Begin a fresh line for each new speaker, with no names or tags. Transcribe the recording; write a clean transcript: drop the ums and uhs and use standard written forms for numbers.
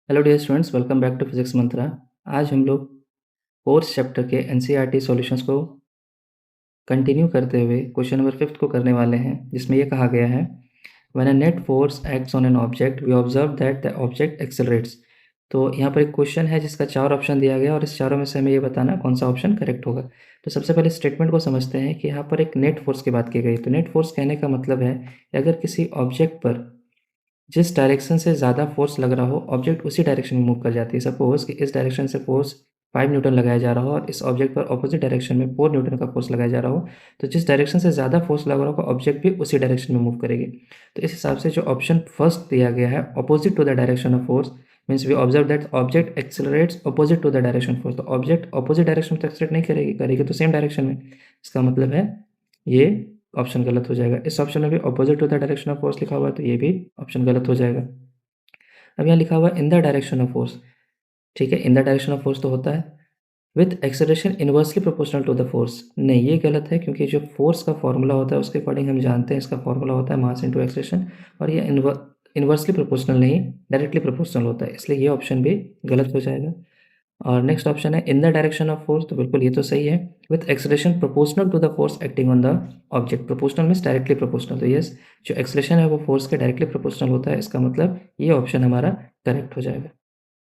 Hello dear students, welcome back to physics Mantra. आज हम लोग फोर्थ चैप्टर के एनसीईआरटी सॉल्यूशंस को कंटिन्यू करते हुए क्वेश्चन नंबर 5 को करने वाले हैं, जिसमें ये कहा गया है when a net force acts on an object we observe that the object accelerates. तो यहाँ पर एक क्वेश्चन है जिसका 4 ऑप्शन दिया गया और इस चारों में से हमें ये बताना कौन सा ऑप्शन करेक्ट होगा। तो सबसे पहले स्टेटमेंट को समझते हैं कि यहाँ पर एक नेट फोर्स की बात की गई। तो नेट फोर्स कहने का मतलब है कि अगर किसी ऑब्जेक्ट पर जिस डायरेक्शन से ज़्यादा फोर्स लग रहा हो, ऑब्जेक्ट उसी डायरेक्शन में मूव कर जाती है। सपोज़ कि इस डायरेक्शन से फोर्स 5 न्यूटन लगाया जा रहा हो और इस ऑब्जेक्ट पर ऑपोजिट डायरेक्शन में 4 न्यूटन का फोर्स लगाया जा रहा हो, तो जिस डायरेक्शन से ज़्यादा फोर्स लग रहा होगा, ऑब्जेक्ट भी उसी डायरेक्शन में मूव करेगी। तो इस हिसाब से जो ऑप्शन फर्स्ट दिया गया है, opposite to the direction of force, means we observe that object accelerates opposite to the direction force. तो ऑब्जेक्ट ऑपोजिट डायरेक्शन में तो एक्सेलरेट नहीं करेगी, करेगी तो सेम डायरेक्शन में। इसका मतलब है ये ऑप्शन गलत हो जाएगा। इस ऑप्शन में भी opposite to the direction of force लिखा हुआ है, तो ये भी ऑप्शन गलत हो जाएगा। अब यहाँ लिखा हुआ है in the direction of force. ठीक है, in the direction of force तो होता है with acceleration inversely proportional to the force. नहीं, ये गलत है, क्योंकि जो फोर्स का फॉर्मूला होता है उसके अकॉर्डिंग हम जानते हैं इसका फॉर्मूला होता है मास इंटू एक्सेलरेशन, और ये इनवर्सली प्रोपोर्शनल नहीं, डायरेक्टली प्रोपोर्शनल होता है, इसलिए ये ऑप्शन भी गलत हो जाएगा। और नेक्स्ट ऑप्शन है in the direction of force, तो बिल्कुल ये तो सही है। With acceleration proportional to the force acting on the object. Proportional means directly proportional, तो यस, जो एक्सेलरेशन है वो फोर्स के डायरेक्टली प्रोपोर्शनल होता है। इसका मतलब ये ऑप्शन हमारा करेक्ट हो जाएगा।